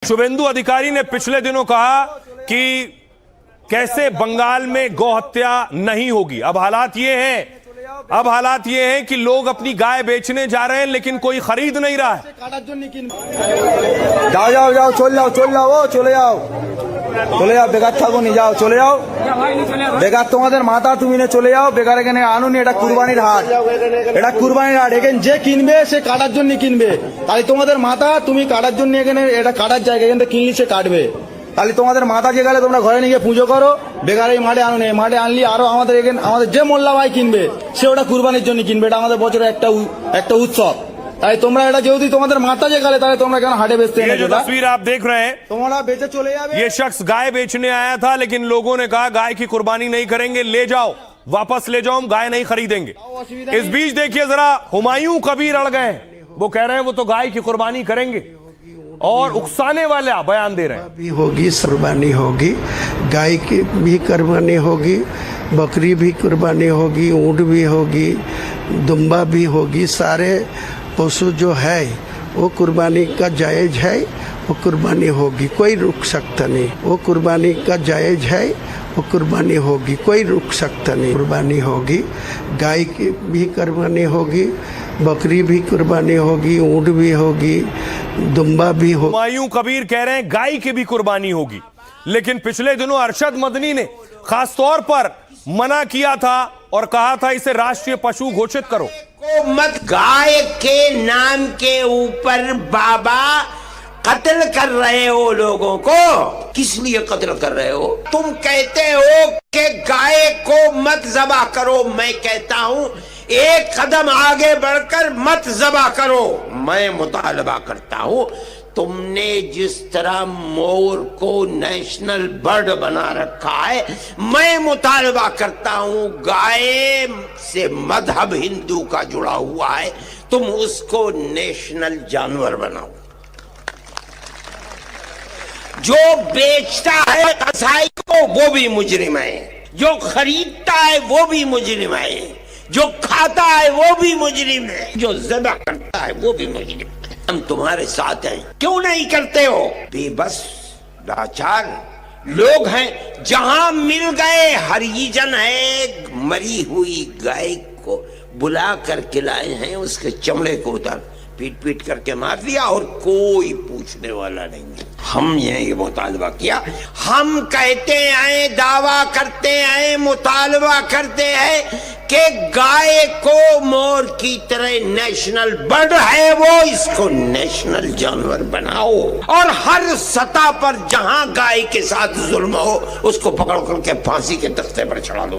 शुभेंदु अधिकारी ने पिछले दिनों कहा कि कैसे बंगाल में गौहत्या नहीं होगी। अब हालात ये हैं कि लोग अपनी गाय बेचने जा रहे हैं लेकिन कोई खरीद नहीं रहा है। जाओ जाओ चले যাও বেকার থাকো নি, যাও চলে যাও বেকার, তোমাদের মাথা তুমি নিয়ে চলে যাও বেকার, এখানে আনুনি, এটা কুরবানির হাট, এখানে যে কিনবে সে কাটার জন্য কিনবে, তাই তোমাদের মাথা তুমি কাটার জন্য, এখানে এটা কাটার জায়গা, এখানে কিনলি সে কাটবে, তাহলে তোমাদের মাথা যে গেলে তোমরা ঘরে নিয়ে গিয়ে পুজো করো, বেকার এই মাঠে আনুনি, মাঠে আনলি আরো আমাদের এখানে আমাদের যে মোল্লা ভাই কিনবে সে ওটা কুরবানির জন্য কিনবে, এটা আমাদের বছরের একটা উৎসব, তাই তোমরা এটা যেহেতু তোমাদের মাথা যে গেলে তাহলে তোমরা কেন হাটে बेचते हैं। ये जो तस्वीर आप देख रहे हैं, तुम्हारा बेचे चले जावे। ये शख्स गाय बेचने आया था लेकिन लोगों ने कहा गाय की कुर्बानी नहीं करेंगे, ले जाओ, वापस ले जाओ, हम गाय नहीं खरीदेंगे। इस बीच देखिए जरा हुमायूं कबीर अड़ गए, वो कह रहे हैं वो तो गाय की कुर्बानी करेंगे और उकसाने वाले बयान दे रहे हैं। भी होगी, कुर्बानी होगी, गाय की भी कुर्बानी होगी, बकरी भी कुर्बानी होगी, ऊँट भी होगी, दुम्बा भी होगी, सारे पशु जो है वो कुर्बानी का जायज है, वो कुर्बानी होगी, कोई रुक सकता नहीं, वो कुर्बानी का जायज है, वो कुर्बानी होगी, कोई रुक सकता नहीं, कुर्बानी होगी, गाय की भी कुर्बानी होगी, बकरी भी कुर्बानी होगी, ऊँट भी होगी, दुम्बा भी होगी। हुमायूं कबीर कह रहे हैं गाय की भी कुर्बानी होगी, लेकिन पिछले दिनों अरशद मदनी ने खास तौर पर मना किया था और कहा था इसे राष्ट्रीय पशु घोषित करो। को मत, गाय के नाम के ऊपर बाबा कत्ल कर रहे हो लोगों को, किस लिए कत्ल कर रहे हो? तुम कहते हो कि गाय को मत ज़बा करो, मैं कहता हूं एक कदम आगे बढ़कर मत ज़बा करो। मैं मुतालबा करता हूं, तुमने जिस तरह मोर को नेशनल बर्ड बना रखा है, मैं मुतालबा करता हूं गाय से मजहब हिंदू का जुड़ा हुआ है, तुम उसको नेशनल जानवर बनाओ। जो बेचता है कसाई को वो भी मुजरिम है, जो खरीदता है वो भी मुजरिम है, जो खाता है वो भी मुजरिम है, जो ज़बह करता है वो भी मुजरिम है। हम तुम्हारे साथ हैं, क्यों नहीं करते हो? बेबस लाचार लोग हैं, जहां मिल गए हरिजन है, मरी हुई गाय को बुला कर खिलाए हैं, उसके चमड़े को उतार पीट करके मार दिया और कोई पूछने वाला नहीं। हम ये मुतालबा किया, हम कहते हैं, दावा करते हैं, मुतालबा करते हैं कि गाय को मोर की तरह नेशनल बर्ड है वो, इसको नेशनल जानवर बनाओ और हर सतह पर जहां गाय के साथ जुल्म हो उसको पकड़ करके फांसी के तख्ते पर चढ़ा दो।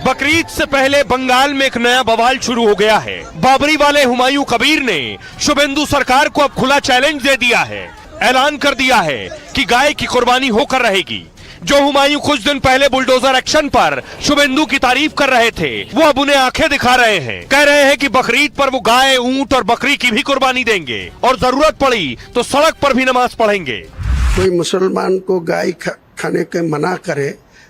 बकरीद से पहले बंगाल में एक नया बवाल शुरू हो गया है। बाबरी वाले हुमायूं कबीर ने शुभेंदु सरकार को अब खुला चैलेंज दे दिया है, ऐलान कर दिया है कि गाय की कुर्बानी होकर रहेगी। जो हुमायूं कुछ दिन पहले बुलडोजर एक्शन पर शुभेंदु की तारीफ कर रहे थे, वो अब उन्हें आंखें दिखा रहे हैं, कह रहे हैं कि बकरीद पर वो गाय, ऊंट और बकरी की भी कुर्बानी देंगे और जरूरत पड़ी तो सड़क पर भी नमाज पढ़ेंगे। कोई मुसलमान को गाय खाने के मना करे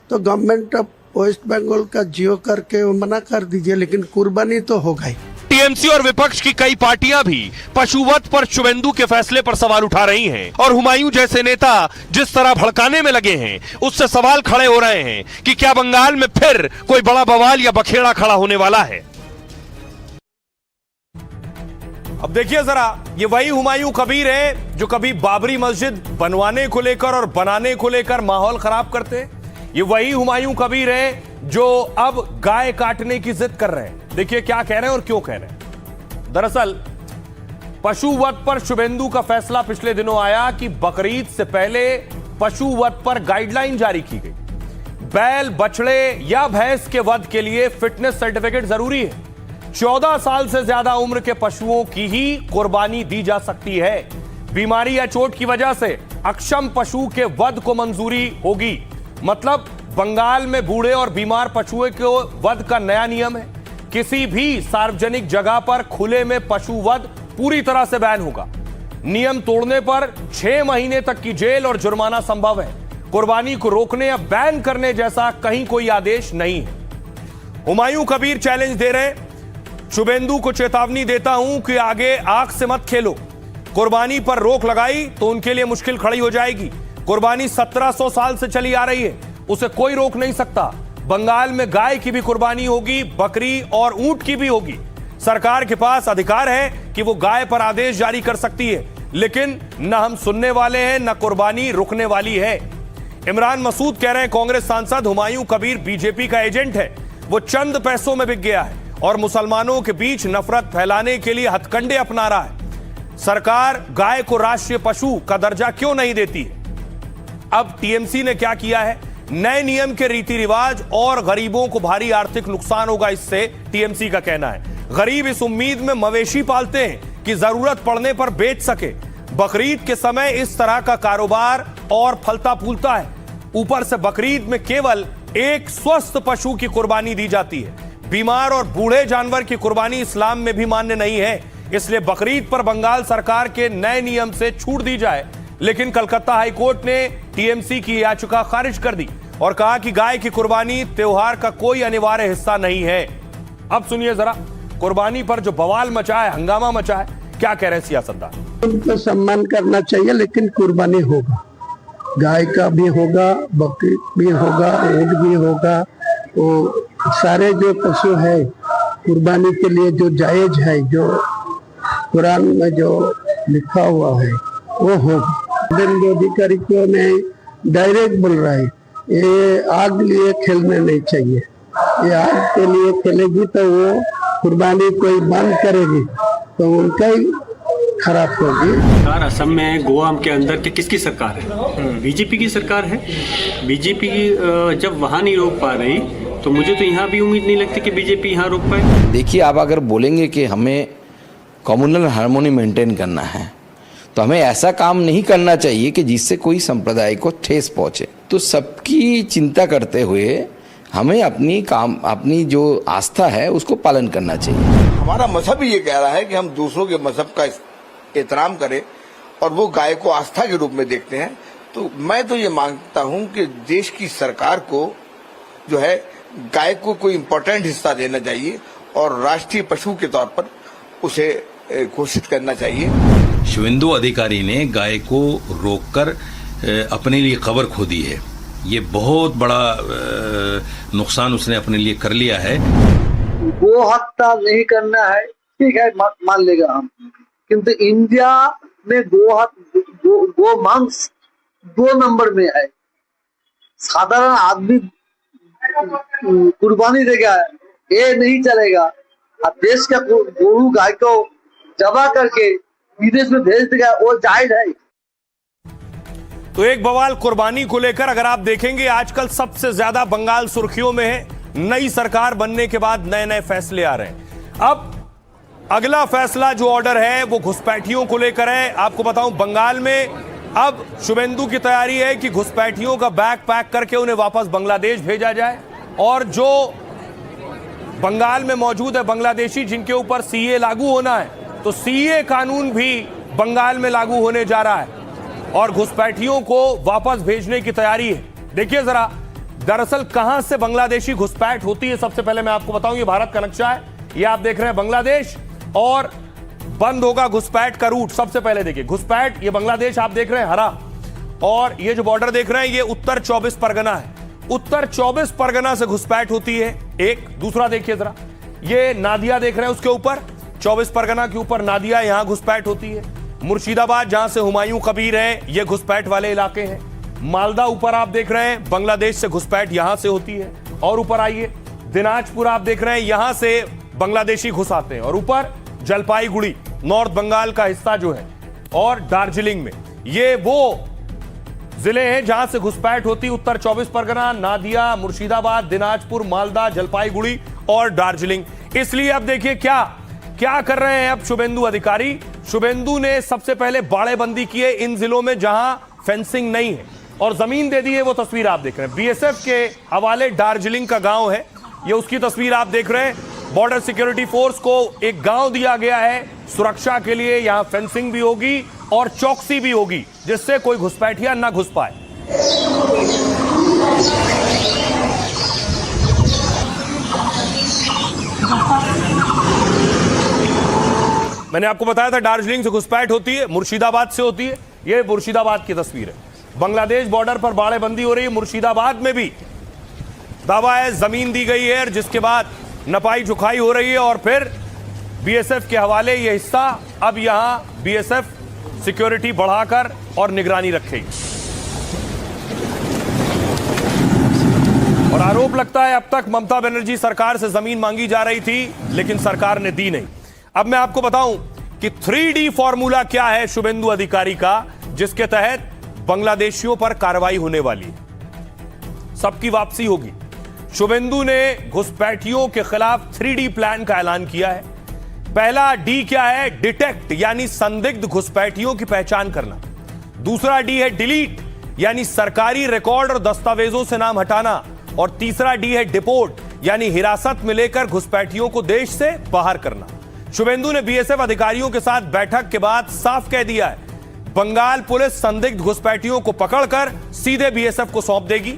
तो गवर्नमेंट ऑफ वेस्ट बंगाल का जियो करके मना कर दीजिए, लेकिन कुर्बानी तो हो गई। टीएमसी और विपक्ष की कई पार्टियां भी पशुवध पर शुभेंदु के फैसले पर सवाल उठा रही हैं और हुमायूं जैसे नेता जिस तरह भड़काने में लगे हैं उससे सवाल खड़े हो रहे हैं कि क्या बंगाल में फिर कोई बड़ा बवाल या बखेड़ा खड़ा होने वाला है। अब देखिए जरा, ये वही हुमायूं कबीर है जो कभी बाबरी मस्जिद बनवाने को लेकर और बनाने को लेकर माहौल खराब करते। ये वही हुमायूं कबीर है जो अब गाय काटने की जिद कर रहे हैं। देखिए क्या कह रहे हैं और क्यों कह रहे हैं। दरअसल पशुवध पर शुभेंदु का फैसला पिछले दिनों आया कि बकरीद से पहले पशुवध पर गाइडलाइन जारी की गई। बैल, बछड़े या भैंस के वध के लिए फिटनेस सर्टिफिकेट जरूरी है। 14 साल से ज्यादा उम्र के पशुओं की ही कुर्बानी दी जा सकती है। बीमारी या चोट की वजह से अक्षम पशु के वध को मंजूरी होगी। मतलब बंगाल में बूढ़े और बीमार पशुओं के वध का नया नियम है। किसी भी सार्वजनिक जगह पर खुले में पशु वध पूरी तरह से बैन होगा। नियम तोड़ने पर 6 महीने तक की जेल और जुर्माना संभव है। कुर्बानी को रोकने या बैन करने जैसा कहीं कोई आदेश नहीं है। हुमायूं कबीर चैलेंज दे रहे, शुभेंदु को चेतावनी देता हूं कि आगे आंख से मत खेलो। कुर्बानी पर रोक लगाई तो उनके लिए मुश्किल खड़ी हो जाएगी। कुर्बानी 1700 साल से चली आ रही है, उसे कोई रोक नहीं सकता। बंगाल में गाय की भी कुर्बानी होगी, बकरी और ऊंट की भी होगी। सरकार के पास अधिकार है कि वो गाय पर आदेश जारी कर सकती है, लेकिन न हम सुनने वाले हैं न कुर्बानी रुकने वाली है। इमरान मसूद कह रहे हैं कांग्रेस सांसद हुमायूं कबीर बीजेपी का एजेंट है, वो चंद पैसों में बिक गया है और मुसलमानों के बीच नफरत फैलाने के लिए हथकंडे अपना रहा है। सरकार गाय को राष्ट्रीय पशु का दर्जा क्यों नहीं देती है? अब टीएमसी ने क्या किया है? नए नियम के रीति रिवाज और गरीबों को भारी आर्थिक नुकसान होगा इससे, टीएमसी का कहना है। गरीब इस उम्मीद में मवेशी पालते हैं कि जरूरत पड़ने पर बेच सके। बकरीद के समय इस तरह का कारोबार और फलता फूलता है। ऊपर से बकरीद में केवल एक स्वस्थ पशु की कुर्बानी दी जाती है। बीमार और बूढ़े जानवर की कुर्बानी इस्लाम में भी मान्य नहीं है। इसलिए बकरीद पर बंगाल सरकार के नए नियम से छूट दी जाए, लेकिन कलकत्ता हाईकोर्ट ने टीएमसी की याचिका खारिज कर दी और कहा कि गाय की कुर्बानी त्योहार का कोई अनिवार्य हिस्सा नहीं है। अब सुनिए जरा, कुर्बानी पर जो बवाल मचा है, हंगामा मचा है, क्या कह रहे हैं सियासतदान। उनको सम्मान करना चाहिए, लेकिन कुर्बानी होगा, गाय का भी होगा, बकरी भी होगा, ऊँट भी होगा। तो सारे जो पशु है कुर्बानी के लिए जो जायज है, जो कुरान में जो लिखा हुआ है वो होगा। नरेंद्र अधिकारी को ने डायरेक्ट बोल रहा है ये आग लिए खेलने नहीं चाहिए, ये आग के लिए खेलेगी तो वो कुर्बानी कोई बंद करेगी तो उनका ही खराब होगी। सरकार असम में, गोवा के अंदर किसकी सरकार है? बीजेपी की सरकार है। बीजेपी जब वहाँ नहीं रोक पा रही तो मुझे तो यहाँ भी उम्मीद नहीं लगती कि बीजेपी यहाँ रोक पाए। देखिए, आप अगर बोलेंगे कि हमें कम्युनल हार्मोनी मेंटेन करना है तो हमें ऐसा काम नहीं करना चाहिए कि जिससे कोई संप्रदाय को ठेस पहुंचे। तो सबकी चिंता करते हुए हमें अपनी जो आस्था है उसको पालन करना चाहिए। हमारा मजहब ही ये कह रहा है कि हम दूसरों के मजहब का एहतराम करें और वो गाय को आस्था के रूप में देखते हैं। तो मैं तो ये मांगता हूं कि देश की सरकार को जो है गाय को कोई इम्पोर्टेंट हिस्सा देना चाहिए और राष्ट्रीय पशु के तौर पर उसे घोषित करना चाहिए। शुवेंदु अधिकारी ने गाय को रोककर अपने लिए कब्र खोदी है। ये बहुत बड़ा नुकसान उसने अपने लिए कर लिया है। गो हत्या नहीं करना है, ठीक है, मान लेगा हम, किंतु इंडिया में गो मांस 2 नंबर में है। साधारण आदमी कुर्बानी देगा, ये नहीं चलेगा। अब देश का गोरू गाय को जबा करके विदेश में भेज देगा, वो जायज है। तो एक बवाल कुर्बानी को लेकर अगर आप देखेंगे, आजकल सबसे ज्यादा बंगाल सुर्खियों में है। नई सरकार बनने के बाद नए नए फैसले आ रहे हैं। अब अगला फैसला जो ऑर्डर है वो घुसपैठियों को लेकर है। आपको बताऊं, बंगाल में अब शुभेंदु की तैयारी है कि घुसपैठियों का बैग पैक करके उन्हें वापस बांग्लादेश भेजा जाए और जो बंगाल में मौजूद है बांग्लादेशी जिनके ऊपर सीए लागू होना है, तो सीए कानून भी बंगाल में लागू होने जा रहा है और घुसपैठियों को वापस भेजने की तैयारी है। देखिए जरा, दरअसल कहां से बांग्लादेशी घुसपैठ होती है, सबसे पहले मैं आपको बताऊं, ये भारत का नक्शा है, ये आप देख रहे हैं बांग्लादेश, और बंद होगा घुसपैठ का रूट। सबसे पहले देखिए घुसपैठ, ये बांग्लादेश आप देख रहे हैं हरा, और ये जो बॉर्डर देख रहे हैं ये उत्तर 24 परगना है। उत्तर 24 परगना से घुसपैठ होती है। एक दूसरा देखिए जरा, ये नादिया देख रहे हैं, उसके ऊपर 24 परगना के ऊपर नादिया, यहां घुसपैठ होती है। मुर्शिदाबाद जहां से हुमायूं कबीर है, ये घुसपैठ वाले इलाके हैं। मालदा ऊपर आप देख रहे हैं, बांग्लादेश से घुसपैठ यहां से होती है। और ऊपर आइए, दिनाजपुर आप देख रहे हैं, यहां से बांग्लादेशी घुस आते हैं। और ऊपर जलपाईगुड़ी, नॉर्थ बंगाल का हिस्सा जो है, और दार्जिलिंग में, ये वो जिले हैं जहां से घुसपैठ होती। उत्तर 24 परगना, नादिया, मुर्शिदाबाद, दिनाजपुर, मालदा, जलपाईगुड़ी और दार्जिलिंग। इसलिए अब देखिए क्या कर रहे हैं अब शुभेंदु अधिकारी। शुभेंदु ने सबसे पहले बाड़ेबंदी की है इन जिलों में जहां फेंसिंग नहीं है, और जमीन दे दी है। वो तस्वीर आप देख रहे हैं, बीएसएफ के हवाले दार्जिलिंग का गांव है, ये उसकी तस्वीर आप देख रहे हैं। बॉर्डर सिक्योरिटी फोर्स को एक गांव दिया गया है सुरक्षा के लिए, यहां फेंसिंग भी होगी और चौकसी भी होगी, जिससे कोई घुसपैठिया ना घुस पाए। मैंने आपको बताया था दार्जिलिंग से घुसपैठ होती है, मुर्शिदाबाद से होती है। ये मुर्शिदाबाद की तस्वीर है। बांग्लादेश बॉर्डर पर बाड़ेबंदी हो रही है, मुर्शिदाबाद में भी दावा है जमीन दी गई है, जिसके बाद नपाई झुकाई हो रही है और फिर बीएसएफ के हवाले ये हिस्सा। अब यहां बीएसएफ सिक्योरिटी बढ़ाकर और निगरानी रखेगी। और आरोप लगता है अब तक ममता बनर्जी सरकार से जमीन मांगी जा रही थी, लेकिन सरकार ने दी नहीं। अब मैं आपको बताऊं कि 3D फॉर्मूला क्या है शुभेंदु अधिकारी का, जिसके तहत बांग्लादेशियों पर कार्रवाई होने वाली है, सबकी वापसी होगी। शुभेंदु ने घुसपैठियों के खिलाफ 3D प्लान का ऐलान किया है। पहला डी क्या है? डिटेक्ट, यानी संदिग्ध घुसपैठियों की पहचान करना। दूसरा डी है डिलीट, यानी सरकारी रिकॉर्ड और दस्तावेजों से नाम हटाना। और तीसरा डी है डिपोर्ट, यानी हिरासत में लेकर घुसपैठियों को देश से बाहर करना। शुभेंदु ने बीएसएफ अधिकारियों के साथ बैठक के बाद साफ कह दिया है, बंगाल पुलिस संदिग्ध घुसपैठियों को पकड़कर सीधे बीएसएफ को सौंप देगी।